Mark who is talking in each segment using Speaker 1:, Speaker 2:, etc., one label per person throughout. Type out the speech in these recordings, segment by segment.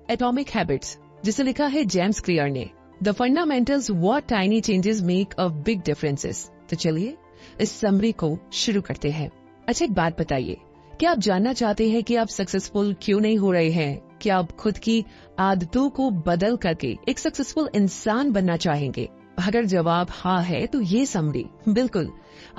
Speaker 1: Atomic habits, जिसे लिखा है जेम्स क्लियर ने, the fundamentals what tiny changes make a big differences. तो चलिए इस समरी को शुरू करते हैं। अच्छा, एक बात बताइए, क्या आप जानना चाहते हैं कि आप सक्सेसफुल क्यों नहीं हो रहे हैं? क्या आप खुद की आदतों को बदल करके एक सक्सेसफुल इंसान बनना चाहेंगे? अगर जवाब हाँ है तो ये समरी बिल्कुल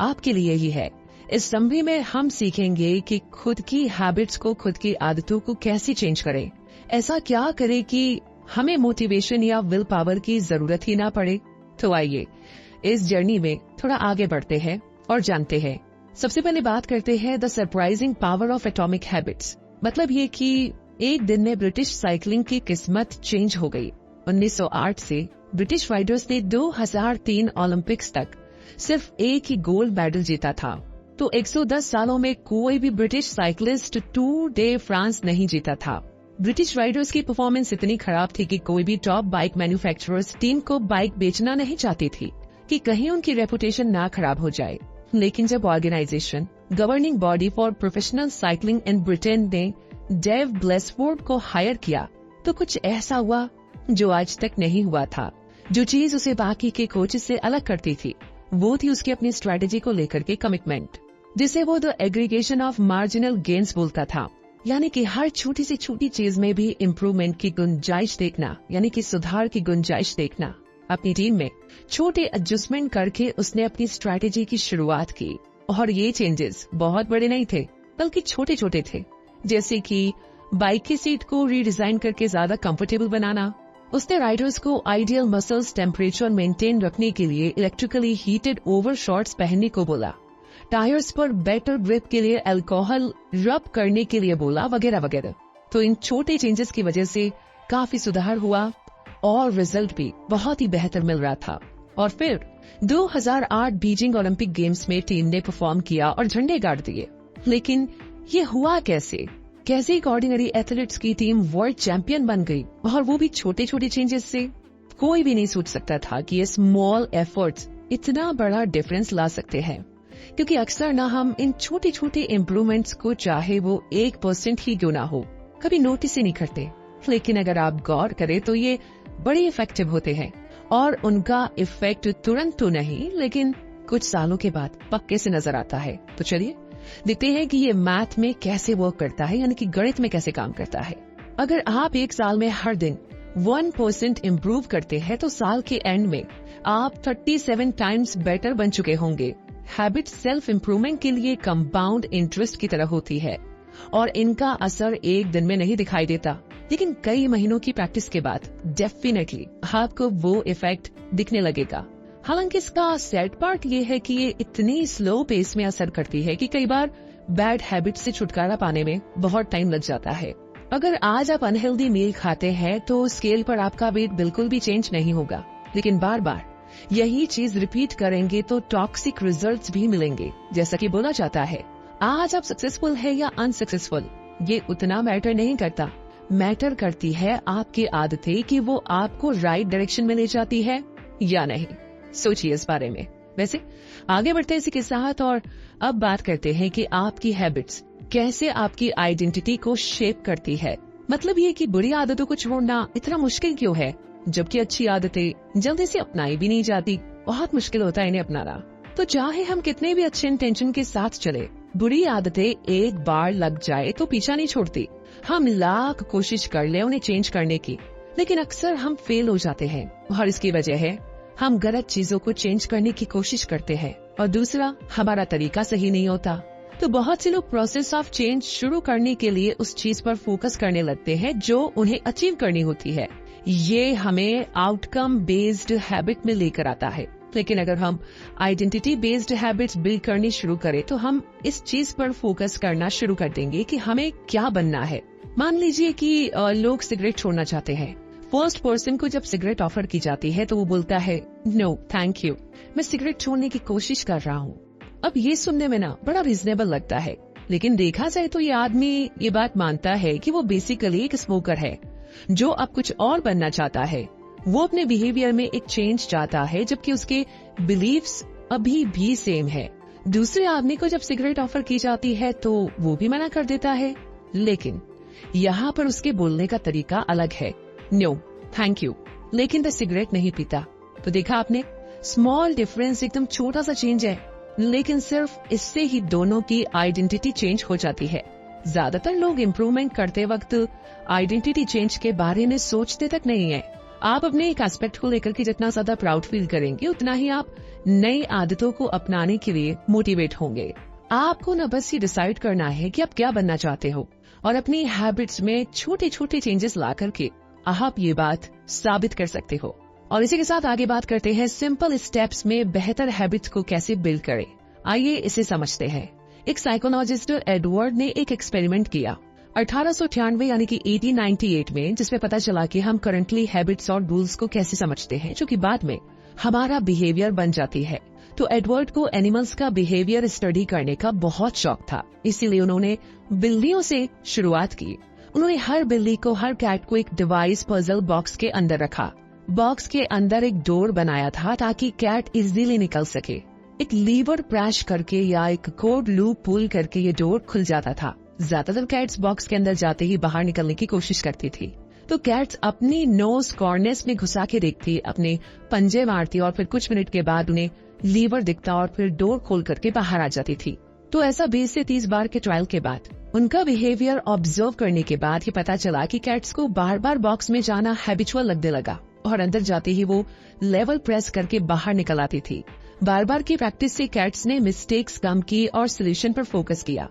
Speaker 1: आपके लिए ही है। इस समरी में हम सीखेंगे कि खुद की हैबिट्स को, खुद की आदतों को कैसे चेंज करें। ऐसा क्या करें कि हमें मोटिवेशन या विल पावर की जरूरत ही ना पड़े। तो आइए इस जर्नी में थोड़ा आगे बढ़ते हैं और जानते हैं। सबसे पहले बात करते हैं the surprising power of atomic habits. मतलब ये कि एक दिन में ब्रिटिश साइकिलिंग की किस्मत चेंज हो गई। 1908 से ब्रिटिश राइडर्स ने 2003 ओलंपिक्स तक सिर्फ एक ही गोल्ड मेडल जीता था। तो 110 सालों में कोई भी British cyclist tour day France नहीं जीता था। ब्रिटिश राइडर्स की परफॉर्मेंस इतनी खराब थी कि कोई भी टॉप बाइक मैन्युफैक्चरर्स टीम को बाइक बेचना नहीं चाहती थी कि कहीं उनकी रेपुटेशन ना खराब हो जाए। लेकिन जब organisation governing body for professional cycling in Britain ने डेव ब्लेसफोर्ड को हायर किया तो कुछ ऐसा हुआ जो आज तक नहीं हुआ था। जो चीज उसे बाकी के कोचेस से अलग करती थी वो थी उसकी अपनी स्ट्रेटेजी को लेकर के कमिटमेंट, जिसे वो the aggregation of marginal gains बोलता था। यानी कि हर छोटी से छोटी चीज में भी इम्प्रूवमेंट की गुंजाइश देखना, यानी कि सुधार की गुंजाइश देखना। अपनी टीम में छोटे एडजस्टमेंट करके उसने अपनी स्ट्रैटेजी की शुरुआत की। और ये चेंजेस बहुत बड़े नहीं थे बल्कि छोटे छोटे थे, जैसे कि बाइक की सीट को रीडिजाइन करके ज्यादा कंफर्टेबल बनाना। उसने राइडर्स को आइडियल मसल्स टेम्परेचर मेंटेन रखने के लिए इलेक्ट्रिकली हीटेड ओवर शॉर्ट्स पहनने को बोला, टायर्स पर बेटर ग्रिप के लिए अल्कोहल रब करने के लिए बोला, वगैरह वगैरह। तो इन छोटे चेंजेस की वजह से काफी सुधार हुआ और रिजल्ट भी बहुत ही बेहतर मिल रहा था। और फिर 2008 बीजिंग ओलंपिक गेम्स में टीम ने परफॉर्म किया और झंडे गाड़ दिए। लेकिन ये हुआ कैसे? कैसे एक ऑर्डिनरी एथलीट्स की टीम वर्ल्ड चैंपियन बन गई, और वो भी छोटे छोटे चेंजेस से? कोई भी नहीं सोच सकता था कि ये स्मॉल एफर्ट्स इतना बड़ा डिफरेंस ला सकते हैं, क्योंकि अक्सर ना हम इन छोटे छोटे इम्प्रूवमेंट्स को, चाहे वो 1% ही क्यों ना हो, कभी नोटिस ही नहीं करते। लेकिन अगर आप गौर करें तो ये बड़े इफेक्टिव होते हैं और उनका इफेक्ट तुरंत तो नहीं, लेकिन कुछ सालों के बाद पक्के से नजर आता है। तो चलिए देखते हैं कि ये मैथ में कैसे वर्क करता है, यानी कि गणित में कैसे काम करता है। अगर आप एक साल में हर दिन 1% इम्प्रूव करते हैं तो साल के एंड में आप 37 टाइम्स बेटर बन चुके होंगे। हैबिट सेल्फ इम्प्रूवमेंट के लिए कंपाउंड इंटरेस्ट की तरह होती है और इनका असर एक दिन में नहीं दिखाई देता, लेकिन कई महीनों की प्रैक्टिस के बाद डेफिनेटली आपको वो इफेक्ट दिखने लगेगा। हालांकि इसका सैड पार्ट ये है कि ये इतनी स्लो पेस में असर करती है कि कई बार बैड हैबिट से छुटकारा पाने में बहुत टाइम लग जाता है। अगर आज आप अनहेल्दी मील खाते हैं तो स्केल पर आपका वेट बिल्कुल भी चेंज नहीं होगा, लेकिन बार बार यही चीज रिपीट करेंगे तो टॉक्सिक रिजल्ट्स भी मिलेंगे। जैसा कि बोला जाता है, आज आप सक्सेसफुल है या अनसक्सेसफुल ये उतना मैटर नहीं करता, मैटर करती है आपकी आदतें कि वो आपको राइट डायरेक्शन में ले जाती है या नहीं। सोचिए इस बारे में। वैसे आगे बढ़ते हैं इसी के साथ और अब बात करते हैं कि आपकी हैबिट्स कैसे आपकी आइडेंटिटी को शेप करती है। मतलब ये कि बुरी आदतों को छोड़ना इतना मुश्किल क्यों है, जबकि अच्छी आदतें जल्दी से अपनाई भी नहीं जाती। बहुत मुश्किल होता है इन्हें अपनाना। तो चाहे हम कितने भी अच्छे इंटेंशन के साथ चले, बुरी आदतें एक बार लग जाए तो पीछा नहीं छोड़ती। हम लाख कोशिश कर ले उन्हें चेंज करने की, लेकिन अक्सर हम फेल हो जाते हैं और इसकी वजह है हम गलत चीजों को चेंज करने की कोशिश करते हैं और दूसरा हमारा तरीका सही नहीं होता। तो बहुत से लोग प्रोसेस ऑफ चेंज शुरू करने के लिए उस चीज पर फोकस करने लगते हैं जो उन्हें अचीव करनी होती है। ये हमें आउटकम बेस्ड हैबिट में लेकर आता है। लेकिन अगर हम आइडेंटिटी बेस्ड हैबिट्स बिल्ड करनी शुरू करें तो हम इस चीज पर फोकस करना शुरू कर देंगे कि हमें क्या बनना है। मान लीजिए कि लोग सिगरेट छोड़ना चाहते हैं। फर्स्ट पर्सन को जब सिगरेट ऑफर की जाती है तो वो बोलता है नो थैंक यू, मैं सिगरेट छोड़ने की कोशिश कर रहा हूँ। अब ये सुनने में ना बड़ा रीजनेबल लगता है, लेकिन देखा जाए तो ये आदमी ये बात मानता है कि वो बेसिकली एक स्मोकर है जो अब कुछ और बनना चाहता है। वो अपने बिहेवियर में एक चेंज चाहता है, जबकि उसके बिलीफ्स अभी भी सेम है। दूसरे आदमी को जब सिगरेट ऑफर की जाती है तो वो भी मना कर देता है। लेकिन यहाँ पर उसके बोलने का तरीका अलग है, नो थैंक यू, लेकिन वह सिगरेट नहीं पीता। तो देखा आपने, स्मॉल डिफरेंस, एकदम छोटा सा चेंज है, लेकिन सिर्फ इससे ही दोनों की आइडेंटिटी चेंज हो जाती है। ज्यादातर लोग इम्प्रूवमेंट करते वक्त आइडेंटिटी चेंज के बारे में सोचते तक नहीं है। आप अपने एक एस्पेक्ट को लेकर के जितना ज्यादा प्राउड फील करेंगे, उतना ही आप नई आदतों को अपनाने के लिए मोटिवेट होंगे। आपको न बस ये डिसाइड करना है कि आप क्या बनना चाहते हो, और अपनी हैबिट्स में छोटे छोटे चेंजेस ला करके आप ये बात साबित कर सकते हो। और इसी के साथ आगे बात करते हैं सिंपल स्टेप्स में बेहतर हैबिट्स को कैसे बिल्ड करें। आइए इसे समझते हैं। एक साइकोलॉजिस्ट एडवर्ड ने एक एक्सपेरिमेंट किया 1898 यानी कि 1898 में, जिसमें पता चला कि हम करंटली हैबिट्स और रूल्स को कैसे समझते हैं, जो कि बाद में हमारा बिहेवियर बन जाती है। तो एडवर्ड को एनिमल्स का बिहेवियर स्टडी करने का बहुत शौक था, इसीलिए उन्होंने बिल्लियों से शुरुआत की। उन्होंने हर बिल्ली को, हर कैट को एक डिवाइस पजल बॉक्स के अंदर रखा। बॉक्स के अंदर एक डोर बनाया था ताकि कैट इजीली निकल सके। एक लीवर प्रेस करके या एक कोड लूप पुल करके ये डोर खुल जाता था। ज्यादातर कैट्स बॉक्स के अंदर जाते ही बाहर निकलने की कोशिश करती थी, तो कैट्स अपनी नोज कॉर्नर्स में घुसा के देखती, अपने पंजे मारती और फिर कुछ मिनट के बाद उन्हें लीवर दिखता और फिर डोर खोल करके बाहर आ जाती थी। तो ऐसा 20 से 30 बार के ट्रायल के बाद, उनका बिहेवियर ऑब्जर्व करने के बाद ये पता चला कि कैट्स को बार बार बॉक्स में जाना हैबिचुअल लगने लगा और अंदर जाते ही वो लेवल प्रेस करके बाहर निकल आती थी। बार बार की प्रैक्टिस से कैट्स ने मिस्टेक्स कम की और सोल्यूशन पर फोकस किया।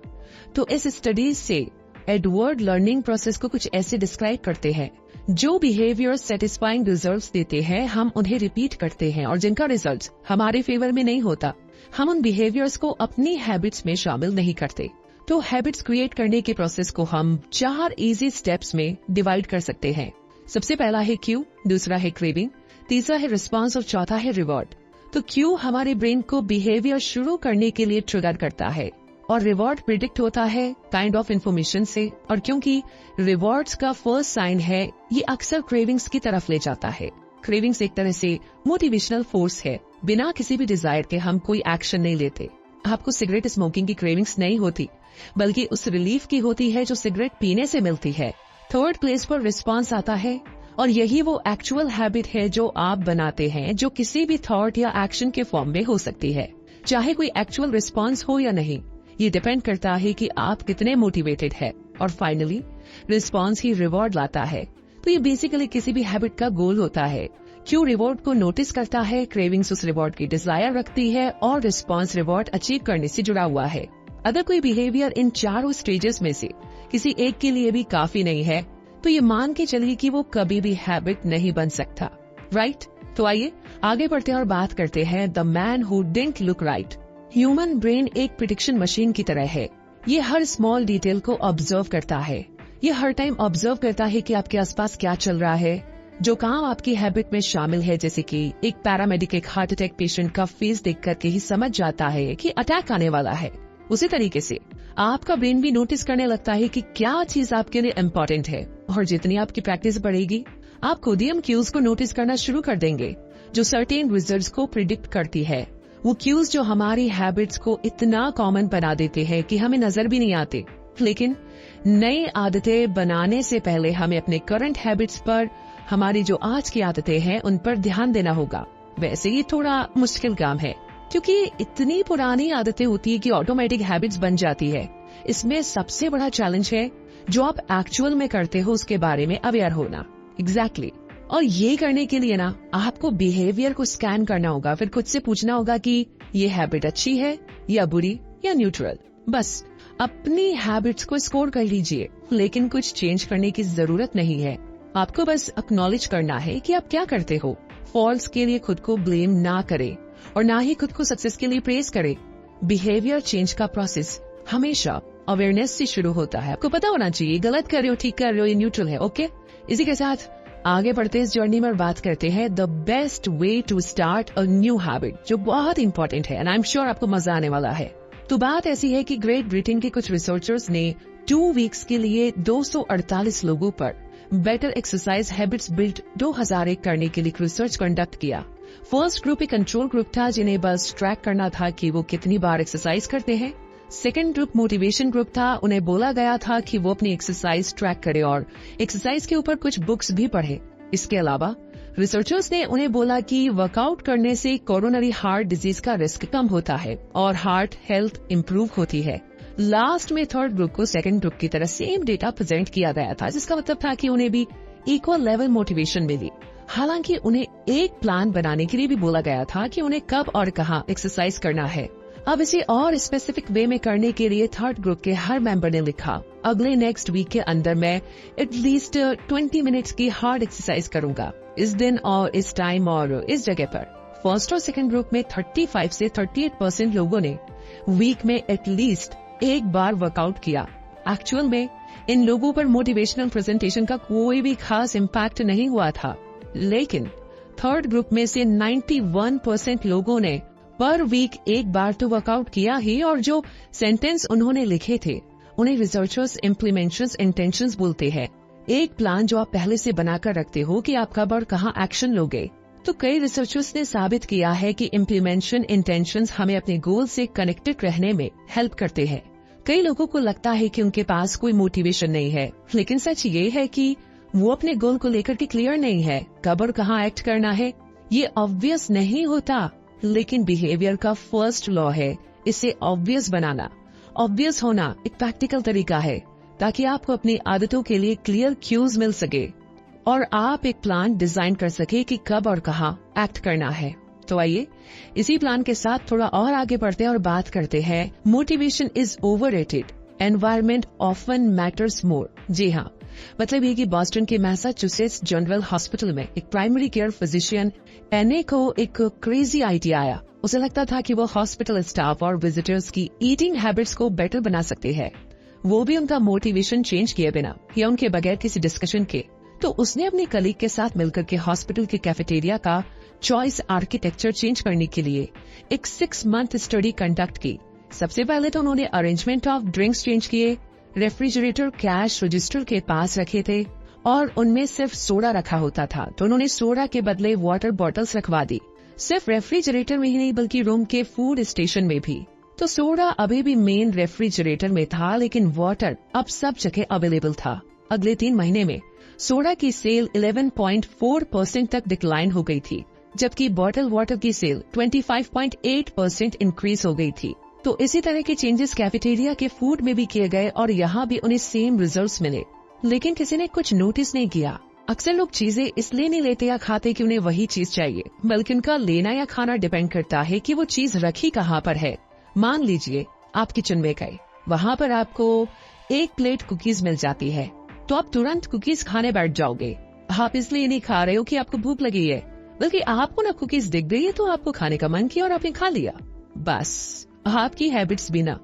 Speaker 1: तो इस स्टडी से एडवर्ड लर्निंग प्रोसेस को कुछ ऐसे डिस्क्राइब करते हैं, जो बिहेवियर सेटिस्फाइंग रिजल्ट्स देते हैं हम उन्हें रिपीट करते हैं, और जिनका रिजल्ट हमारे फेवर में नहीं होता हम उन बिहेवियर्स को अपनी हैबिट्स में शामिल नहीं करते। तो हैबिट्स क्रिएट करने के प्रोसेस को हम 4 इजी स्टेप्स में डिवाइड कर सकते हैं। सबसे पहला है क्यू, दूसरा है क्रेविंग, तीसरा है रिस्पॉन्स और चौथा है रिवॉर्ड। तो क्यू हमारे ब्रेन को बिहेवियर शुरू करने के लिए ट्रिगर करता है और रिवॉर्ड प्रिडिक्ट होता है काइंड ऑफ इन्फॉर्मेशन से, और क्योंकि रिवॉर्ड्स का फर्स्ट साइन है, ये अक्सर क्रेविंग्स की तरफ ले जाता है। क्रेविंग्स एक तरह से मोटिवेशनल फोर्स है। बिना किसी भी डिजायर के हम कोई एक्शन नहीं लेते। आपको सिगरेट स्मोकिंग की क्रेविंग्स नहीं होती, बल्कि उस रिलीफ की होती है जो सिगरेट पीने से मिलती है। थर्ड प्लेस पर रिस्पॉन्स आता है, और यही वो एक्चुअल हैबिट है जो आप बनाते हैं, जो किसी भी थॉट या एक्शन के फॉर्म में हो सकती है। चाहे कोई एक्चुअल रिस्पॉन्स हो या नहीं, ये डिपेंड करता है कि आप कितने मोटिवेटेड है। और फाइनली रिस्पॉन्स ही रिवॉर्ड लाता है। तो ये बेसिकली किसी भी हैबिट का गोल होता है। क्यों रिवॉर्ड को नोटिस करता है, क्रेविंग्स उस रिवॉर्ड की डिजायर रखती है, और रिस्पॉन्स रिवॉर्ड अचीव करने से जुड़ा हुआ है। अगर कोई बिहेवियर इन चारों स्टेजेस में से किसी एक के लिए भी काफी नहीं है, तो ये मान के चलिए कि वो कभी भी हैबिट नहीं बन सकता, राइट? तो आइए आगे बढ़ते हैं और बात करते हैं the man who didn't look right. Human brain एक प्रिडिक्शन मशीन की तरह है। ये हर स्मॉल डिटेल को ऑब्जर्व करता है। ये हर टाइम ऑब्जर्व करता है कि आपके आसपास क्या चल रहा है, जो काम आपकी हैबिट में शामिल है। जैसे कि एक पैरामेडिक एक हार्ट अटैक पेशेंट का फेस देख करके ही समझ जाता है कि अटैक आने वाला है, उसी तरीके से आपका ब्रेन भी नोटिस करने लगता है कि क्या चीज आपके लिए इम्पोर्टेंट है। और जितनी आपकी प्रैक्टिस बढ़ेगी, आप खुद ही हम क्यूज को नोटिस करना शुरू कर देंगे, जो सर्टेन रिजल्ट्स को प्रिडिक्ट करती है। वो क्यूज जो हमारी हैबिट्स को इतना कॉमन बना देते हैं कि हमें नजर भी नहीं आते। लेकिन नई आदतें बनाने से पहले हमें अपने करंट हैबिट्स पर, हमारी जो आज की आदतें हैं, उन पर ध्यान देना होगा। वैसे ये थोड़ा मुश्किल काम है, क्योंकि इतनी पुरानी आदतें होती है कि ऑटोमेटिक हैबिट्स बन जाती है। इसमें सबसे बड़ा चैलेंज है जो आप एक्चुअल में करते हो उसके बारे में अवेयर होना। एग्जैक्टली। और ये करने के लिए ना, आपको बिहेवियर को स्कैन करना होगा, फिर खुद से पूछना होगा कि ये हैबिट अच्छी है या बुरी या न्यूट्रल। बस अपनी हैबिट्स को स्कोर कर लीजिए, लेकिन कुछ चेंज करने की जरूरत नहीं है। आपको बस एक्नॉलेज करना है कि आप क्या करते हो। फॉल्स के लिए खुद को ब्लेम ना करें और ना ही खुद को सक्सेस के लिए प्रेज करें। बिहेवियर चेंज का प्रोसेस हमेशा अवेयरनेस से शुरू होता है। आपको पता होना चाहिए गलत कर रहे हो, ठीक कर रहे हो, ये न्यूट्रल है। ओके, इसी के साथ आगे बढ़ते इस जर्नी में बात करते हैं the best way to start a new habit, जो बहुत इंपॉर्टेंट है एंड आई एम श्योर आपको मजा आने वाला है। तो बात ऐसी है कि ग्रेट ब्रिटेन के कुछ रिसर्चर्स ने 2 वीक्स के लिए 248 लोगों पर बेटर एक्सरसाइज हैबिट्स बिल्ड 2001 करने के लिए रिसर्च कंडक्ट किया। फर्स्ट ग्रुप एक कंट्रोल ग्रुप था, जिन्हें बस ट्रैक करना था कि वो कितनी बार एक्सरसाइज करते हैं। सेकंड ग्रुप मोटिवेशन ग्रुप था। उन्हें बोला गया था कि वो अपनी एक्सरसाइज ट्रैक करे और एक्सरसाइज के ऊपर कुछ बुक्स भी पढ़े। इसके अलावा रिसर्चर्स ने उन्हें बोला कि वर्कआउट करने से कोरोनरी हार्ट डिजीज का रिस्क कम होता है और हार्ट हेल्थ इंप्रूव होती है। लास्ट में थर्ड ग्रुप को सेकंड ग्रुप की तरह सेम डेटा प्रेजेंट किया गया था, जिसका मतलब था कि उन्हें भी इक्वल लेवल मोटिवेशन मिली। हालांकि उन्हें एक प्लान बनाने के लिए भी बोला गया था कि उन्हें कब और कहां एक्सरसाइज करना है। अब इसे और स्पेसिफिक वे में करने के लिए थर्ड ग्रुप के हर मेंबर ने लिखा, अगले नेक्स्ट वीक के अंदर मैं एटलीस्ट 20 मिनट्स की हार्ड एक्सरसाइज करूंगा, इस दिन और इस टाइम और इस जगह पर। फर्स्ट और सेकंड ग्रुप में 35 से 38% लोगों ने वीक में एटलीस्ट एक बार वर्कआउट किया। एक्चुअल में इन लोगों पर मोटिवेशनल प्रेजेंटेशन का कोई भी खास इम्पैक्ट नहीं हुआ था, लेकिन थर्ड ग्रुप में से 91% लोगों ने पर वीक एक बार तो वर्कआउट किया ही, और जो सेंटेंस उन्होंने लिखे थे उन्हें रिसर्चर्स इम्प्लीमेंशंस इंटेंशंस बोलते हैं। एक प्लान जो आप पहले से बनाकर रखते हो कि आप कब और कहां एक्शन लोगे। तो कई रिसर्चर्स ने साबित किया है कि इम्प्लीमेंशन इंटेंशंस हमें अपने गोल से कनेक्टेड रहने में हेल्प करते हैं। कई लोगों को लगता है कि उनके पास कोई मोटिवेशन नहीं है, लेकिन सच ये है कि वो अपने गोल को लेकर के क्लियर नहीं है। कब और कहां एक्ट करना है ये ऑब्वियस नहीं होता, लेकिन बिहेवियर का फर्स्ट लॉ है इसे ऑब्वियस बनाना। ऑब्वियस होना एक प्रैक्टिकल तरीका है ताकि आपको अपनी आदतों के लिए क्लियर क्यूज मिल सके और आप एक प्लान डिजाइन कर सके कि कब और कहां एक्ट करना है। तो आइए इसी प्लान के साथ थोड़ा और आगे बढ़ते हैं और बात करते हैं motivation is overrated, environment often matters more. जी हाँ, मतलब ये कि बॉस्टन के मैसाचुसेट्स जनरल हॉस्पिटल में एक प्राइमरी केयर फिजिशियन एने को एक क्रेजी आइडिया आया। उसे लगता था कि वो हॉस्पिटल स्टाफ और विजिटर्स की ईटिंग हैबिट्स को बेटर बना सकते हैं, वो भी उनका मोटिवेशन चेंज किए बिना या उनके बगैर किसी डिस्कशन के। तो उसने अपने कलीग के साथ मिलकर के हॉस्पिटल के कैफेटेरिया का चॉइस आर्किटेक्चर चेंज करने के लिए एक 6 मंथ स्टडी कंडक्ट की। सबसे पहले तो उन्होंने अरेंजमेंट ऑफ ड्रिंक्स चेंज किए, रेफ्रिजरेटर कैश रजिस्टर के पास रखे थे और उनमें सिर्फ सोडा रखा होता था, तो उन्होंने सोडा के बदले वाटर बॉटल्स रखवा दी। सिर्फ रेफ्रिजरेटर में ही नहीं बल्कि रूम के फूड स्टेशन में भी। तो सोडा अभी भी मेन रेफ्रिजरेटर में था, लेकिन वाटर अब सब जगह अवेलेबल था। अगले 3 महीने में सोडा की सेल 11.4% तक डिक्लाइन हो गई थी, जबकि बॉटल वाटर की सेल 25.8% इंक्रीज हो गई थी। तो इसी तरह के चेंजेस कैफेटेरिया के फूड में भी किए गए और यहाँ भी उन्हें सेम रिजल्ट्स मिले, लेकिन किसी ने कुछ नोटिस नहीं किया। अक्सर लोग चीजें इसलिए नहीं लेते या खाते कि उन्हें वही चीज चाहिए, बल्कि उनका लेना या खाना डिपेंड करता है कि वो चीज रखी कहाँ पर है। मान लीजिए आप किचन में गए, वहाँ पर आपको 1 प्लेट कुकीज मिल जाती है, तो आप तुरंत कुकीज खाने बैठ जाओगे। आप इसलिए नहीं खा रहे हो कि आपको भूख लगी है, बल्कि आपको ना कुकीज दिख गई है तो आपको खाने का मन किया और आपने खा लिया। बस आपकी हैबिट्स भी ना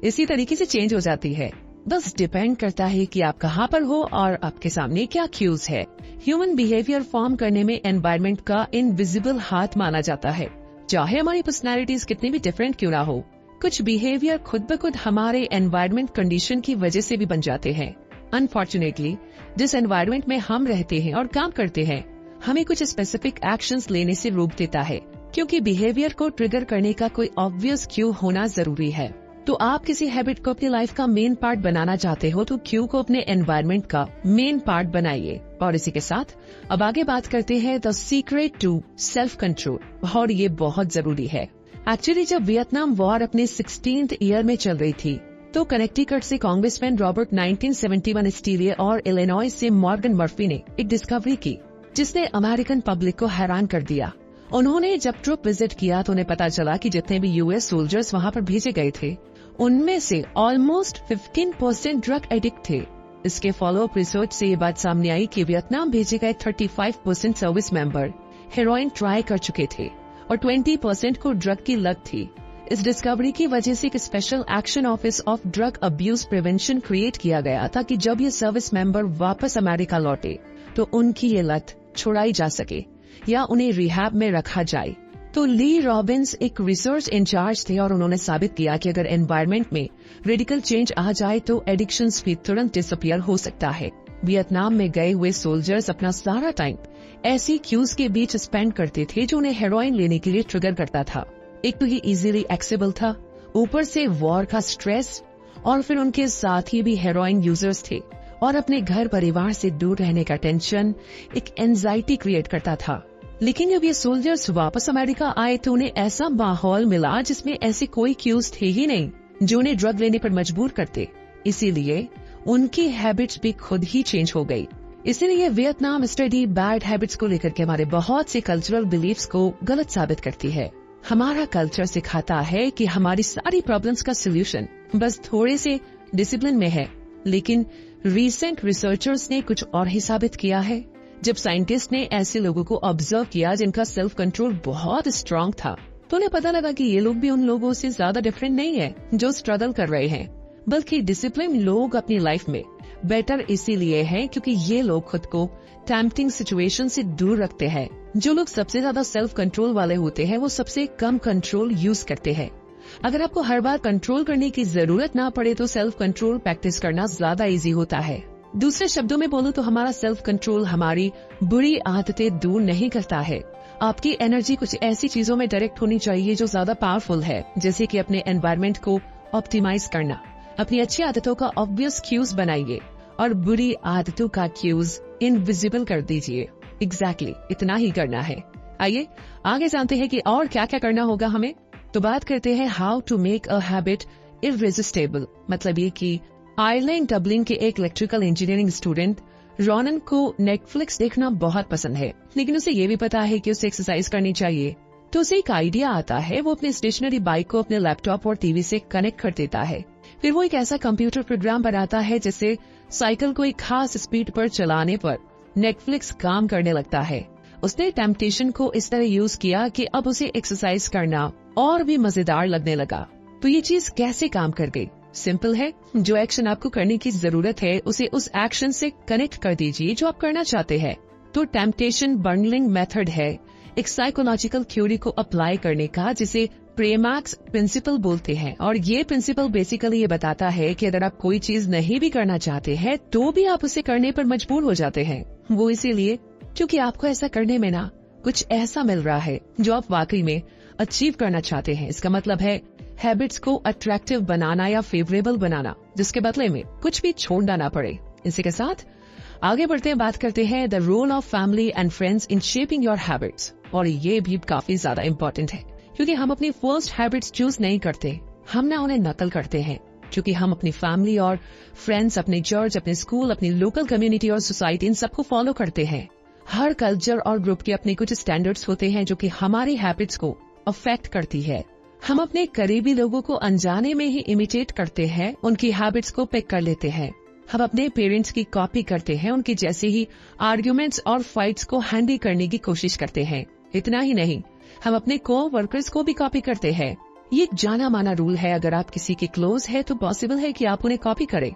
Speaker 1: इसी तरीके से चेंज हो जाती है। बस डिपेंड करता है कि आप कहाँ पर हो और आपके सामने क्या क्यूज है। ह्यूमन बिहेवियर फॉर्म करने में एनवायरनमेंट का इनविजिबल हाथ माना जाता है। चाहे हमारी पर्सनैलिटीज कितनी भी डिफरेंट क्यों ना हो, कुछ बिहेवियर खुद ब खुद हमारे एनवायरनमेंट कंडीशन की वजह से भी बन जाते हैं। अनफॉर्चुनेटली जिस एनवायरनमेंट में हम रहते हैं और काम करते हैं, हमें कुछ स्पेसिफिक एक्शंस लेने से रोक देता है, क्योंकि बिहेवियर को ट्रिगर करने का कोई ऑब्वियस क्यू होना जरूरी है। तो आप किसी हैबिट को अपनी लाइफ का मेन पार्ट बनाना चाहते हो तो क्यू को अपने एनवायरनमेंट का मेन पार्ट बनाइए। और इसी के साथ अब आगे बात करते हैं the secret to self control, और ये बहुत जरूरी है। एक्चुअली जब वियतनाम वॉर अपने 16th ईयर में चल रही थी, तो कनेक्टिकट से कांग्रेसमैन रॉबर्ट 1971 स्टीलिए और इलिनॉय से मॉर्गन मर्फी ने एक डिस्कवरी की जिसने अमेरिकन पब्लिक को हैरान कर दिया। उन्होंने जब ट्रूप विजिट किया तो उन्हें पता चला कि जितने भी यूएस सोल्जर्स वहाँ पर भेजे गए थे, उनमें से ऑलमोस्ट 15% ड्रग एडिक्ट थे। इसके फॉलोअप रिसर्च से ये बात सामने आई कि वियतनाम भेजे गए 35% सर्विस मेंबर हेरोइन ट्राई कर चुके थे और 20% को ड्रग की लत थी। इस डिस्कवरी की वजह से एक special action office of drug abuse prevention create किया गया ताकि जब ये सर्विस मेंबर वापस अमेरिका लौटे तो उनकी ये लत छुड़ाई जा सके या उन्हें रिहैब में रखा जाए। तो ली रॉबिन्स एक रिसर्च इंचार्ज थे और उन्होंने साबित किया कि अगर एनवायरनमेंट में रेडिकल चेंज आ जाए तो एडिक्शंस भी तुरंत डिसअपियर हो सकता है। वियतनाम में गए हुए सोल्जर्स अपना सारा टाइम ऐसी क्यूज के बीच स्पेंड करते थे जो उन्हें हेरोइन लेने के लिए ट्रिगर करता था। एक तो ये इजीली एक्सेसिबल था, ऊपर से वॉर का स्ट्रेस, और फिर उनके साथी भी हेरोइन यूजर्स थे, और अपने घर परिवार से दूर रहने का टेंशन एक एंजाइटी क्रिएट करता था। लेकिन जब ये सोल्जर्स वापस अमेरिका आए तो उन्हें ऐसा माहौल मिला जिसमें ऐसे कोई क्यूज थे ही नहीं जो उन्हें ड्रग लेने पर मजबूर करते। इसीलिए उनकी हैबिट्स भी खुद ही चेंज हो गई। इसीलिए वियतनाम स्टडी बैड हैबिट्स को लेकर के हमारे बहुत से कल्चरल बिलीफ्स को गलत साबित करती है। हमारा कल्चर सिखाता है कि हमारी सारी प्रॉब्लम्स का सोल्यूशन बस थोड़े से डिसिप्लिन में है, लेकिन रीसेंट रिसर्चर्स ने कुछ और ही साबित किया है। जब साइंटिस्ट ने ऐसे लोगों को ऑब्जर्व किया जिनका सेल्फ कंट्रोल बहुत स्ट्रांग था, तो उन्हें पता लगा कि ये लोग भी उन लोगों से ज्यादा डिफरेंट नहीं है जो स्ट्रगल कर रहे हैं, बल्कि डिसिप्लिन लोग अपनी लाइफ में बेटर इसीलिए है क्योंकि ये लोग खुद को टेम्पटिंग सिचुएशन से दूर रखते हैं। जो लोग सबसे ज्यादा सेल्फ कंट्रोल वाले होते हैं वो सबसे कम कंट्रोल यूज करते हैं। अगर आपको हर बार कंट्रोल करने की जरूरत ना पड़े तो सेल्फ कंट्रोल प्रैक्टिस करना ज्यादा इजी होता है। दूसरे शब्दों में बोलूं तो हमारा सेल्फ कंट्रोल हमारी बुरी आदतें दूर नहीं करता है। आपकी एनर्जी कुछ ऐसी चीजों में डायरेक्ट होनी चाहिए जो ज्यादा पावरफुल है, जैसे कि अपने एनवायरनमेंट को ऑप्टिमाइज करना। अपनी अच्छी आदतों का ऑब्वियस क्यूज बनाइए और बुरी आदतों का क्यूज इनविजिबल कर दीजिए। एग्जैक्टली इतना ही करना है। आइए आगे जानते हैं कि और क्या क्या करना होगा हमें। तो बात करते हैं how to make a habit irresistible. मतलब ये कि आयरलैंड डबलिन के एक इलेक्ट्रिकल इंजीनियरिंग स्टूडेंट रॉनन को नेटफ्लिक्स देखना बहुत पसंद है, लेकिन उसे ये भी पता है कि उसे एक्सरसाइज करनी चाहिए। तो उसे एक आइडिया आता है, वो अपने स्टेशनरी बाइक को अपने लैपटॉप और टीवी से कनेक्ट कर देता है। फिर वो एक ऐसा कंप्यूटर प्रोग्राम बनाता है जिससे साइकिल को एक खास स्पीड पर चलाने पर नेटफ्लिक्स काम करने लगता है। उसने टेम्पटेशन को इस तरह यूज किया कि अब उसे एक्सरसाइज करना और भी मजेदार लगने लगा। तो ये चीज कैसे काम कर गई? सिंपल है, जो एक्शन आपको करने की जरूरत है उसे उस एक्शन से कनेक्ट कर दीजिए जो आप करना चाहते हैं। तो टेम्पटेशन बंडलिंग मेथड है एक साइकोलॉजिकल थ्योरी को अप्लाई करने का, जिसे प्रेमैक्स प्रिंसिपल बोलते हैं। और ये प्रिंसिपल बेसिकली ये बताता है कि अगर आप कोई चीज नहीं भी करना चाहते हैं तो भी आप उसे करने पर मजबूर हो जाते हैं। वो इसीलिए क्योंकि आपको ऐसा करने में ना कुछ ऐसा मिल रहा है जो आप वाकई में अचीव करना चाहते हैं। इसका मतलब है हैबिट्स को अट्रैक्टिव बनाना या फेवरेबल बनाना, जिसके बदले में कुछ भी छोड़ना ना पड़े। इसी के साथ आगे बढ़ते हैं, बात करते हैं the role of family and friends in shaping your habits. और ये भी काफी ज्यादा इम्पोर्टेंट है क्योंकि हम अपनी फर्स्ट हैबिट्स चूज नहीं करते, हम ना उन्हें नकल करते हैं। क्योंकि हम अपनी फैमिली और फ्रेंड्स, अपने चर्च, अपने स्कूल, अपनी लोकल कम्युनिटी और सोसाइटी, इन सबको फॉलो करते हैं। हर कल्चर और ग्रुप के अपने कुछ स्टैंडर्ड्स होते हैं जो कि हमारी हैबिट्स को अफेक्ट करती है। हम अपने करीबी लोगों को अनजाने में ही इमिटेट करते हैं, उनकी हैबिट्स को पिक कर लेते हैं। हम अपने पेरेंट्स की कॉपी करते हैं, उनकी जैसे ही आर्ग्यूमेंट्स और फाइट्स को हैंडल करने की कोशिश करते हैं। इतना ही नहीं, हम अपने को-वर्कर्स को भी कॉपी करते हैं। ये एक जाना माना रूल है, अगर आप किसी के क्लोज है तो पॉसिबल है कि आप उन्हें कॉपी करें।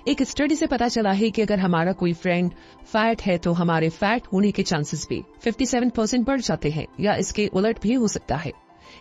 Speaker 1: एक स्टडी से पता चला है कि अगर हमारा कोई फ्रेंड फैट है तो हमारे फैट होने के चांसेस भी 57% बढ़ जाते हैं, या इसके उलट भी हो सकता है।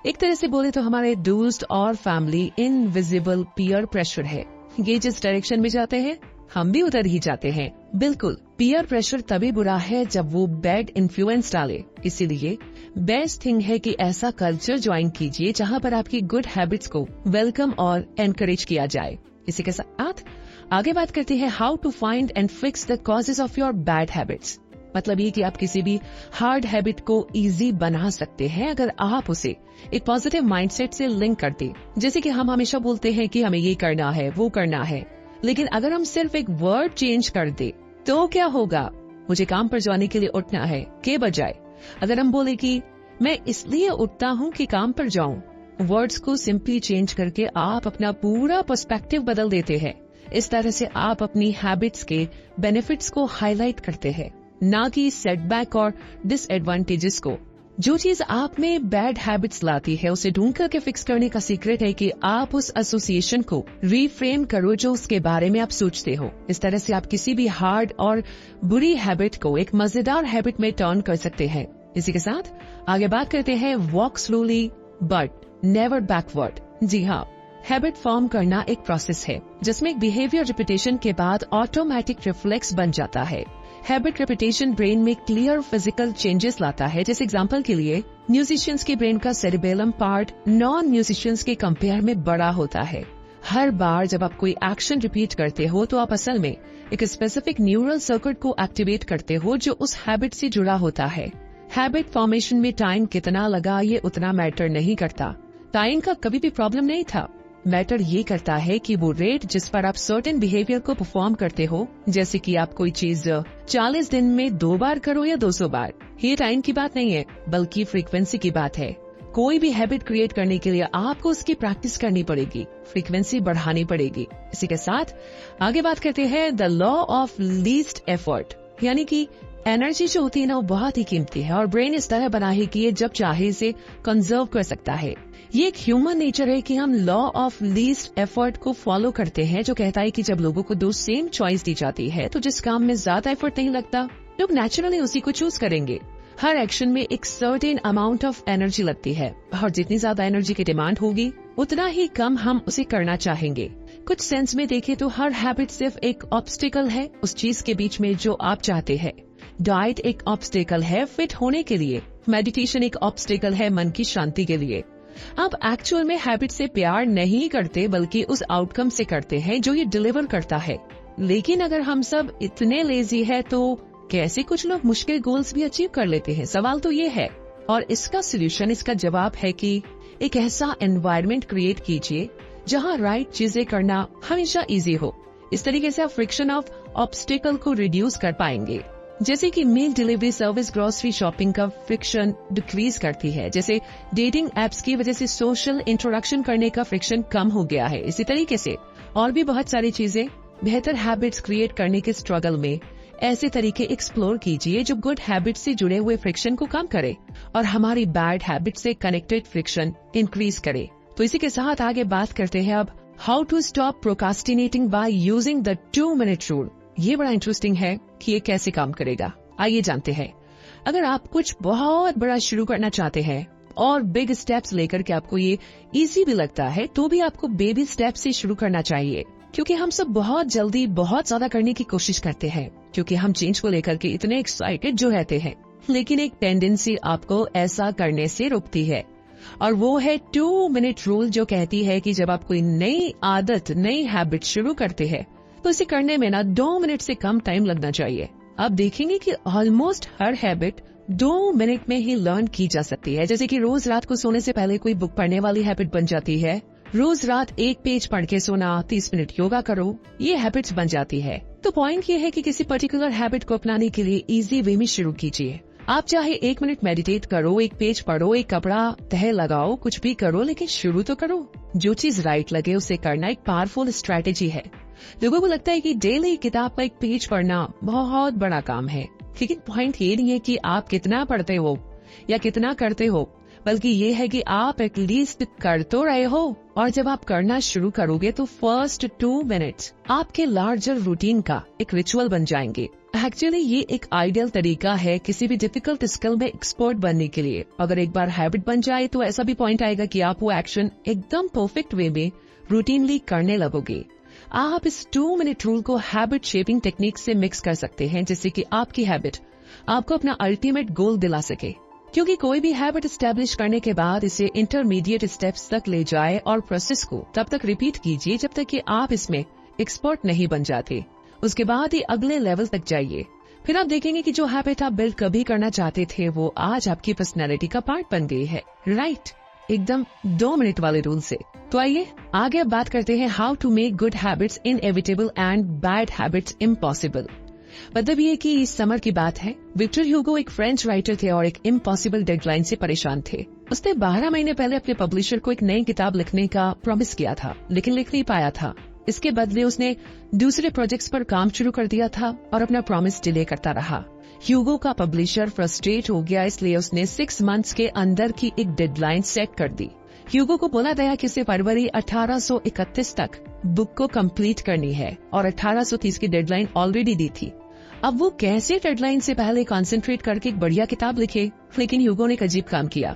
Speaker 1: एक तरह से बोले तो हमारे दोस्त और फैमिली इनविजिबल पीयर प्रेशर है। ये जिस डायरेक्शन में जाते हैं हम भी उधर ही जाते हैं। बिल्कुल, पीयर प्रेशर तभी बुरा है जब वो बैड इन्फ्लुएंस डाले। इसीलिए बेस्ट थिंग है कि ऐसा कल्चर ज्वाइन कीजिए जहाँ पर आपकी गुड हैबिट्स को वेलकम और एनकरेज किया जाए। इसी के साथ आगे बात करते हैं how to find and fix the causes of your bad habits. मतलब ये कि आप किसी भी हार्ड हैबिट को इजी बना सकते हैं अगर आप उसे एक पॉजिटिव माइंडसेट से लिंक करते। जैसे कि हम हमेशा बोलते हैं कि हमें ये करना है, वो करना है, लेकिन अगर हम सिर्फ एक वर्ड चेंज कर दे तो क्या होगा? मुझे काम पर जाने के लिए उठना है के बजाय अगर हम बोले कि मैं इसलिए उठता हूँ कि काम पर जाऊँ, वर्ड्स को सिंपली चेंज करके आप अपना पूरा पर्सपेक्टिव बदल देते हैं। इस तरह से आप अपनी हैबिट्स के बेनिफिट्स को हाईलाइट करते हैं, ना कि सेटबैक और डिसएडवांटेजेस को। जो चीज आप में बैड हैबिट्स लाती है उसे ढूंढ करके फिक्स करने का सीक्रेट है कि आप उस एसोसिएशन को रीफ्रेम करो जो उसके बारे में आप सोचते हो। इस तरह से आप किसी भी हार्ड और बुरी हैबिट को एक मजेदार हैबिट में टर्न कर सकते हैं। इसी के साथ आगे बात करते हैं walk slowly but never backward. जी हाँ, हैबिट फॉर्म करना एक प्रोसेस है जिसमें एक बिहेवियर रिपीटेशन के बाद ऑटोमेटिक रिफ्लेक्स बन जाता है। हैबिट रिपीटेशन ब्रेन में क्लियर फिजिकल चेंजेस लाता है। जैसे एग्जांपल के लिए म्यूजिशियंस के ब्रेन का सेरिबेलम पार्ट नॉन म्यूजिशियंस के कंपेयर में बड़ा होता है। हर बार जब आप कोई एक्शन रिपीट करते हो तो आप असल में एक स्पेसिफिक न्यूरल सर्किट को एक्टिवेट करते हो जो उस हैबिट से जुड़ा होता है। हैबिट फॉर्मेशन में टाइम कितना लगा ये उतना मैटर नहीं करता। टाइम का कभी भी प्रॉब्लम नहीं था। मैटर ये करता है कि वो रेट जिस पर आप सर्टेन बिहेवियर को परफॉर्म करते हो, जैसे कि आप कोई चीज 40 दिन में 2 बार करो या 200 बार, ये टाइम की बात नहीं है बल्कि फ्रीक्वेंसी की बात है। कोई भी हैबिट क्रिएट करने के लिए आपको उसकी प्रैक्टिस करनी पड़ेगी, फ्रीक्वेंसी बढ़ानी पड़ेगी। इसी के साथ आगे बात करते हैं the law of least effort, यानी कि एनर्जी जो होती है ना वो बहुत ही कीमती है और ब्रेन इस तरह बना है कि ये जब चाहे इसे कंजर्व कर सकता है। ये एक ह्यूमन नेचर है कि हम लॉ ऑफ लीस्ट एफर्ट को फॉलो करते हैं, जो कहता है कि जब लोगों को 2 सेम चॉइस दी जाती है तो जिस काम में ज्यादा एफर्ट नहीं लगता लोग नेचुरली उसी को चूज करेंगे। हर एक्शन में एक सर्टेन अमाउंट ऑफ एनर्जी लगती है और जितनी ज्यादा एनर्जी की डिमांड होगी उतना ही कम हम उसे करना चाहेंगे। कुछ सेंस में देखें तो हर हैबिट सिर्फ एक ऑब्स्टिकल है उस चीज के बीच में जो आप चाहते हैं। डाइट एक ऑब्स्टिकल है फिट होने के लिए, मेडिटेशन एक ऑब्स्टिकल है मन की शांति के लिए। आप एक्चुअल में हैबिट से प्यार नहीं करते बल्कि उस आउटकम से करते हैं जो ये डिलीवर करता है। लेकिन अगर हम सब इतने लेजी है तो कैसे कुछ लोग मुश्किल गोल्स भी अचीव कर लेते हैं? सवाल तो ये है और इसका सोल्यूशन, इसका जवाब है कि एक ऐसा एनवायरनमेंट क्रिएट कीजिए जहाँ राइट चीजें करना हमेशा इजी हो। इस तरीके से आप फ्रिक्शन ऑफ ऑब्स्टिकल को रिड्यूस कर पाएंगे। जैसे कि मील डिलीवरी सर्विस ग्रोसरी शॉपिंग का फ्रिक्शन डिक्रीज करती है, जैसे डेटिंग एप्स की वजह से सोशल इंटरेक्शन करने का फ्रिक्शन कम हो गया है। इसी तरीके से और भी बहुत सारी चीजें। बेहतर हैबिट्स क्रिएट करने के स्ट्रगल में ऐसे तरीके एक्सप्लोर कीजिए जो गुड हैबिट से जुड़े हुए फ्रिक्शन को कम करे और हमारी बैड हैबिट से कनेक्टेड फ्रिक्शन इंक्रीज करे। तो इसी के साथ आगे बात करते हैं अब how to stop procrastinating by using the 2 minute rule. ये बड़ा इंटरेस्टिंग है कि ये कैसे काम करेगा, आइए जानते हैं। अगर आप कुछ बहुत बड़ा शुरू करना चाहते हैं और बिग स्टेप्स लेकर के आपको ये इजी भी लगता है तो भी आपको बेबी स्टेप से शुरू करना चाहिए, क्योंकि हम सब बहुत जल्दी बहुत ज्यादा करने की कोशिश करते हैं क्योंकि हम चेंज को लेकर के इतने एक्साइटेड जो रहते हैं। लेकिन एक टेंडेंसी आपको ऐसा करने से रोकती है और वो है 2 मिनट रूल, जो कहती है कि जब आप कोई नई आदत, नई हैबिट शुरू करते हैं तो इसे करने में ना 2 मिनट से कम टाइम लगना चाहिए। आप देखेंगे कि ऑलमोस्ट हर हैबिट 2 मिनट में ही लर्न की जा सकती है। जैसे कि रोज रात को सोने से पहले कोई बुक पढ़ने वाली हैबिट बन जाती है। रोज रात 1 पेज पढ़ के सोना, 30 मिनट योगा करो, ये हैबिट्स बन जाती है। तो पॉइंट ये है कि किसी पर्टिकुलर हैबिट को अपनाने के लिए इजी वे में शुरू कीजिए। आप चाहे 1 मिनट मेडिटेट करो, 1 पेज पढ़ो, एक कपड़ा तह लगाओ, कुछ भी करो, लेकिन शुरू तो करो। जो चीज राइट लगे उसे करना एक पावरफुल स्ट्रैटेजी है। लोगों को लगता है कि डेली किताब का 1 पेज पढ़ना बहुत बड़ा काम है, लेकिन पॉइंट ये नहीं है कि आप कितना पढ़ते हो या कितना करते हो, बल्कि ये है कि आप एटलीस्ट कर तो रहे हो। और जब आप करना शुरू करोगे तो फर्स्ट 2 मिनट्स आपके लार्जर रूटीन का एक रिचुअल बन जाएंगे। एक्चुअली ये एक आइडियल तरीका है किसी भी डिफिकल्ट स्किल में एक्सपर्ट बनने के लिए। अगर एक बार हैबिट बन जाए तो ऐसा भी पॉइंट आएगा कि आप वो एक्शन एकदम परफेक्ट वे में रूटीनली करने लगोगे। आप इस 2 मिनट रूल को हैबिट शेपिंग टेक्निक से मिक्स कर सकते हैं, जिससे कि आपकी हैबिट आपको अपना अल्टीमेट गोल दिला सके। क्योंकि कोई भी हैबिट एस्टेब्लिश करने के बाद इसे इंटरमीडिएट स्टेप्स तक ले जाए और प्रोसेस को तब तक रिपीट कीजिए जब तक कि आप इसमें एक्सपर्ट नहीं बन जाते। उसके बाद ही अगले लेवल तक जाइए। फिर आप देखेंगे कि जो हैबिट आप बिल्ड कभी करना चाहते थे वो आज आपकी पर्सनैलिटी का पार्ट बन गई है। राइट, एकदम 2 मिनट वाले रूल से। तो आइए आगे अब बात करते हैं how to make good habits inevitable and bad habits impossible. मतलब ये कि इस समर की बात है। विक्टर ह्यूगो एक फ्रेंच राइटर थे और एक इम्पॉसिबल डेडलाइन से परेशान थे। उसने 12 महीने पहले अपने पब्लिशर को एक नई किताब लिखने का प्रॉमिस किया था, लेकिन लिख नहीं पाया था। इसके बदले उसने दूसरे प्रोजेक्ट्स पर काम शुरू कर दिया था और अपना प्रॉमिस डिले करता रहा। ह्यूगो का पब्लिशर फ्रस्ट्रेट हो गया, इसलिए उसने 6 मंथ्स के अंदर की एक डेडलाइन सेट कर दी। ह्यूगो को बोला गया कि उसे फरवरी 1831 तक बुक को कंप्लीट करनी है और 1830 की डेडलाइन ऑलरेडी दी थी। अब वो कैसे डेडलाइन से पहले कंसंट्रेट करके एक बढ़िया किताब लिखे। लेकिन ह्यूगो ने एक अजीब काम किया।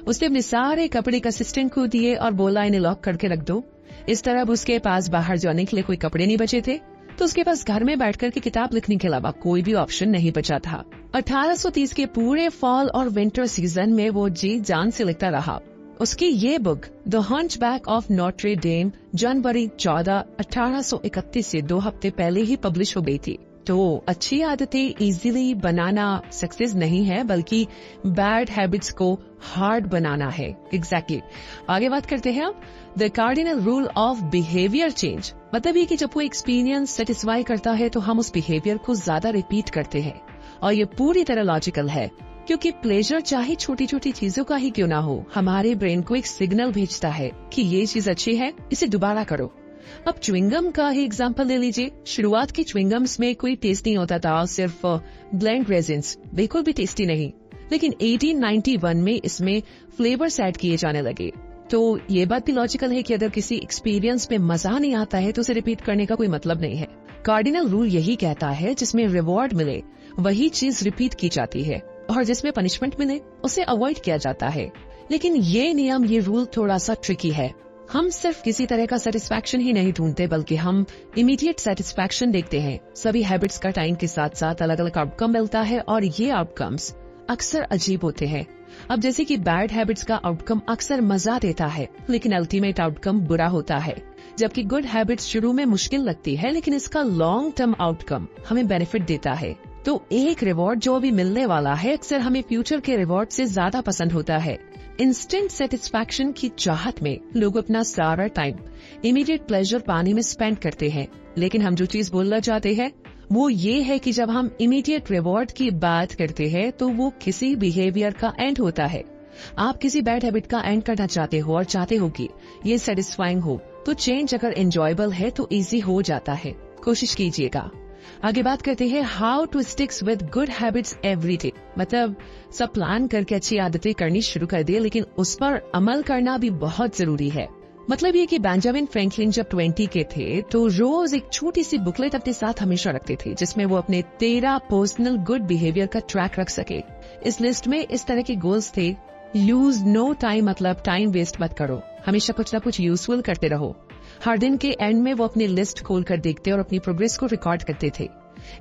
Speaker 1: उसने अपने सारे कपड़े एक असिस्टेंट को दिए और बोला इन्हें लॉक करके रख दो। इस तरह अब उसके पास बाहर जाने के लिए कोई कपड़े नहीं बचे थे, तो उसके पास घर में बैठकर के किताब लिखने के अलावा कोई भी ऑप्शन नहीं बचा था। 1830 के पूरे फॉल और विंटर सीजन में वो जी जान से लिखता रहा। उसकी ये book the hunchback of Notre Dame जनवरी 14, 1831 से 2 हफ्ते पहले ही पब्लिश हो गई थी। तो अच्छी आदतें इजीली बनाना सक्सेस नहीं है, बल्कि बैड हैबिट्स को हार्ड बनाना है। एग्जैक्टली। आगे बात करते हैं अब the cardinal rule of behaviour change. मतलब ये कि जब कोई एक्सपीरियंस सेटिस्फाई करता है तो हम उस बिहेवियर को ज्यादा रिपीट करते हैं, और ये पूरी तरह लॉजिकल है, क्योंकि प्लेजर चाहे छोटी छोटी चीजों का ही क्यों ना हो, हमारे ब्रेन को एक सिग्नल भेजता है कि ये चीज अच्छी है, इसे दोबारा करो। अब च्युइंगम का ही एग्जांपल ले लीजिए। शुरुआत के च्युइंगम्स में कोई टेस्ट नहीं होता था, सिर्फ ब्लेंड रेजिन्स, बिल्कुल भी टेस्टी नहीं। लेकिन 1891 में इसमें फ्लेवर्स ऐड किए जाने लगे। तो ये बात भी लॉजिकल है कि अगर किसी एक्सपीरियंस में मजा नहीं आता है तो उसे रिपीट करने का कोई मतलब नहीं है। कार्डिनल रूल यही कहता है जिसमें रिवॉर्ड मिले वही चीज रिपीट की जाती है, और जिसमें पनिशमेंट मिले उसे अवॉइड किया जाता है। लेकिन ये नियम, ये रूल थोड़ा सा ट्रिकी है। हम सिर्फ किसी तरह का सेटिस्फैक्शन ही नहीं ढूंढते, बल्कि हम इमीडिएट सेटिस्फैक्शन देखते हैं। सभी हैबिट्स का टाइम के साथ साथ अलग अलग आउटकम मिलता है, और ये आउटकम्स अक्सर अजीब होते हैं। अब जैसे कि बैड हैबिट्स का आउटकम अक्सर मजा देता है, लेकिन अल्टीमेट आउटकम बुरा होता है। जबकि गुड हैबिट्स शुरू में मुश्किल लगती है, लेकिन इसका लॉन्ग टर्म आउटकम हमें बेनिफिट देता है। तो एक रिवॉर्ड जो अभी मिलने वाला है अक्सर हमें फ्यूचर के रिवॉर्ड से ज्यादा पसंद होता है। इंस्टेंट सेटिस्फैक्शन की चाहत में लोग अपना सारा टाइम इमीडिएट प्लेजर पाने में स्पेंड करते हैं, लेकिन हम जो चीज बोलना चाहते हैं वो ये है कि जब हम इमीडिएट रिवॉर्ड की बात करते हैं तो वो किसी बिहेवियर का एंड होता है। आप किसी बैड हैबिट का एंड करना चाहते हो और चाहते हो कि ये सेटिस्फाइंग हो, तो चेंज अगर एंजॉयबल है तो इजी हो जाता है। कोशिश कीजिएगा। आगे बात करते हैं how to sticks with good habits every day. मतलब सब प्लान करके अच्छी आदतें करनी शुरू कर दिए, लेकिन उस पर अमल करना भी बहुत जरूरी है। मतलब ये कि बेंजामिन फ्रैंकलिन जब 20 के थे तो रोज एक छोटी सी बुकलेट अपने साथ हमेशा रखते थे, जिसमें वो अपने 13 पर्सनल गुड बिहेवियर का ट्रैक रख सके। इस लिस्ट में इस तरह के गोल्स थे: यूज नो टाइम, मतलब टाइम वेस्ट मत करो, हमेशा कुछ न कुछ यूजफुल करते रहो। हर दिन के एंड में वो अपनी लिस्ट खोलकर देखते और अपनी प्रोग्रेस को रिकॉर्ड करते थे।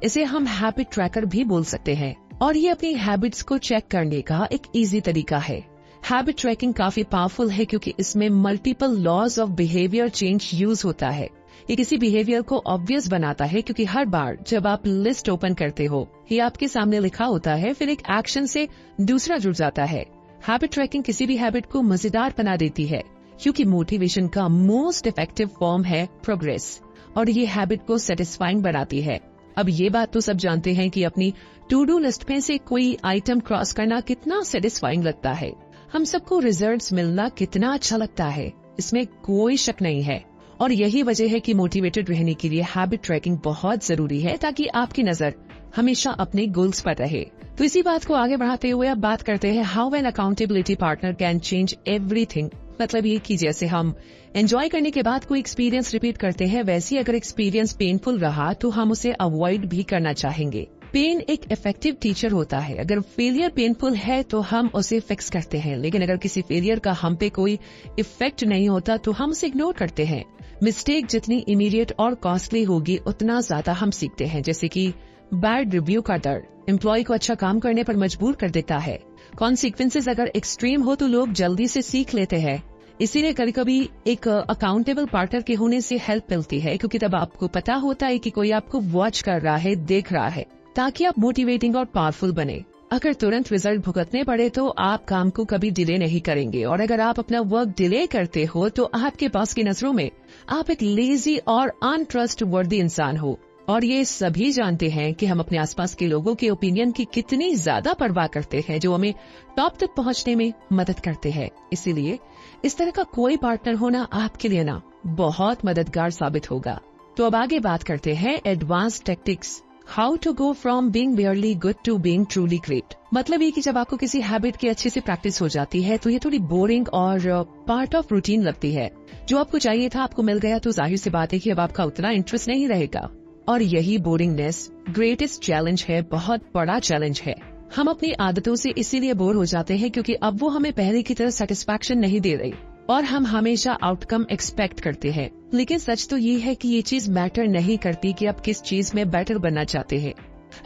Speaker 1: इसे हम हैबिट ट्रैकर भी बोल सकते हैं, और ये अपनी हैबिट्स को चेक करने का एक इजी तरीका है। हैबिट ट्रैकिंग काफी पावरफुल है क्योंकि इसमें multiple laws of behaviour change use होता है। ये किसी बिहेवियर को ऑब्वियस बनाता है, क्योंकि हर बार जब आप लिस्ट ओपन करते हो ये आपके सामने लिखा होता है, फिर एक एक्शन से दूसरा जुड़ जाता है। हैबिट ट्रैकिंग किसी भी हैबिट को मजेदार बना देती है, क्योंकि मोटिवेशन का मोस्ट इफेक्टिव फॉर्म है प्रोग्रेस, और ये हैबिट को सेटिस्फाइंग बनाती है। अब ये बात तो सब जानते हैं कि अपनी टू डू लिस्ट में से कोई आइटम क्रॉस करना कितना सेटिस्फाइंग लगता है। हम सबको रिजल्ट्स मिलना कितना अच्छा लगता है, इसमें कोई शक नहीं है। और यही वजह है कि मोटिवेटेड रहने के लिए हैबिट ट्रैकिंग बहुत जरूरी है, ताकि आपकी नजर हमेशा अपने गोल्स पर रहे। तो इसी बात को आगे बढ़ाते हुए अब बात करते हैं how an accountability partner can change everything. मतलब ये कि जैसे हम एंजॉय करने के बाद कोई एक्सपीरियंस रिपीट करते हैं, वैसे ही अगर एक्सपीरियंस पेनफुल रहा तो हम उसे अवॉइड भी करना चाहेंगे। पेन एक इफेक्टिव टीचर होता है। अगर फेलियर पेनफुल है तो हम उसे फिक्स करते हैं, लेकिन अगर किसी फेलियर का हम पे कोई इफेक्ट नहीं होता तो हम उसे इग्नोर करते हैं। मिस्टेक जितनी इमीडिएट और कॉस्टली होगी उतना ज्यादा हम सीखते हैं। जैसे कि बैड रिव्यू का डर एम्प्लॉय को अच्छा काम करने पर मजबूर कर देता है। कॉन्सिक्वेंसेज अगर एक्सट्रीम हो तो लोग जल्दी से सीख लेते हैं। इसीलिए कभी कभी एक अकाउंटेबल पार्टनर के होने से हेल्प मिलती है, क्योंकि तब आपको पता होता है कि कोई आपको वॉच कर रहा है, देख रहा है, ताकि आप मोटिवेटिंग और पावरफुल बने। अगर तुरंत रिजल्ट भुगतने पड़े तो आप काम को कभी डिले नहीं करेंगे, और अगर आप अपना वर्क डिले करते हो तो आपके बॉस की नजरों में आप एक लेजी और अनट्रस्टवर्दी इंसान हो। और ये सभी जानते हैं कि हम अपने आसपास के लोगों के ओपिनियन की कितनी ज्यादा परवाह करते हैं, जो हमें टॉप तक पहुंचने में मदद करते हैं। इसीलिए इस तरह का कोई पार्टनर होना आपके लिए ना बहुत मददगार साबित होगा। तो अब आगे बात करते हैं advance tactics, how to go from being barely good to being truly great. मतलब ये कि जब आपको किसी हैबिट की अच्छे से प्रैक्टिस हो जाती है तो ये थोड़ी बोरिंग और पार्ट ऑफ रूटीन लगती है। जो आपको चाहिए था आपको मिल गया, तो जाहिर सी बात है कि अब आपका उतना इंटरेस्ट नहीं रहेगा। और यही बोरिंगनेस ग्रेटेस्ट चैलेंज है, बहुत बड़ा चैलेंज है। हम अपनी आदतों से इसीलिए बोर हो जाते हैं क्योंकि अब वो हमें पहले की तरह सेटिस्फैक्शन नहीं दे रही। और हम हमेशा आउटकम एक्सपेक्ट करते हैं। लेकिन सच तो ये है कि ये चीज मैटर नहीं करती कि आप किस चीज में बेटर बनना चाहते हैं।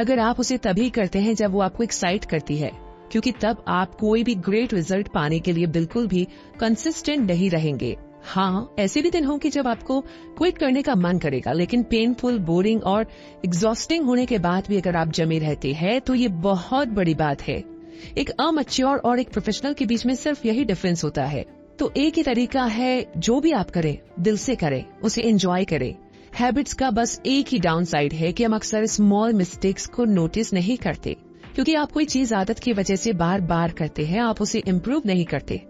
Speaker 1: अगर आप उसे तभी करते हैं जब वो आपको एक्साइट करती है, क्योंकि तब आप कोई भी ग्रेट रिजल्ट पाने के लिए बिल्कुल भी कंसिस्टेंट नहीं रहेंगे। हाँ, ऐसे भी दिन होंगे जब आपको क्विट करने का मन करेगा, लेकिन पेनफुल, बोरिंग और एग्जॉस्टिंग होने के बाद भी अगर आप जमे रहते हैं तो ये बहुत बड़ी बात है। एक अमैच्योर और एक प्रोफेशनल के बीच में सिर्फ यही डिफरेंस होता है। तो एक ही तरीका है, जो भी आप करें दिल से करें, उसे एंजॉय करें। हैबिट्स का बस एक ही डाउन साइड है कि हम अक्सर स्मॉल मिस्टेक्स को नोटिस नहीं करते, क्योंकि आप कोई चीज आदत की वजह से बार बार करते हैं, आप उसे इम्प्रूव नहीं करते।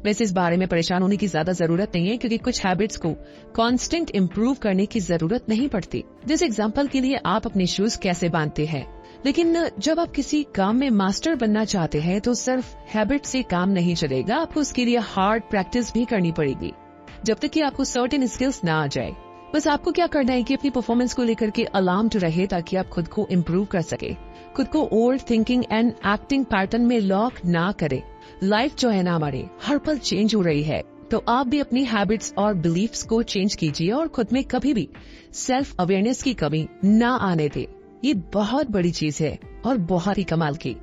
Speaker 1: वैसे इस बारे में परेशान होने की ज्यादा जरूरत नहीं है, क्योंकि कुछ हैबिट्स को कांस्टेंट इम्प्रूव करने की जरूरत नहीं पड़ती। जैसे एग्जांपल के लिए आप अपने शूज कैसे बांधते हैं, लेकिन जब आप किसी काम में मास्टर बनना चाहते हैं तो सिर्फ हैबिट से काम नहीं चलेगा, आपको उसके लिए हार्ड प्रैक्टिस भी करनी पड़ेगी। जब तक कि आपको सर्टेन स्किल्स ना आ जाए, बस आपको क्या करना है कि अपनी परफॉर्मेंस को लेकर के अलार्म्ड रहे, ताकि आप खुद को इम्प्रूव कर सके, खुद को old thinking and acting pattern में लॉक ना करे। लाइफ जो है ना हमारी, हर पल चेंज हो रही है, तो आप भी अपनी हैबिट्स और बिलीफ्स को चेंज कीजिए और खुद में कभी भी सेल्फ अवेयरनेस की कमी ना आने दे। ये बहुत बड़ी चीज है और बहुत ही कमाल की।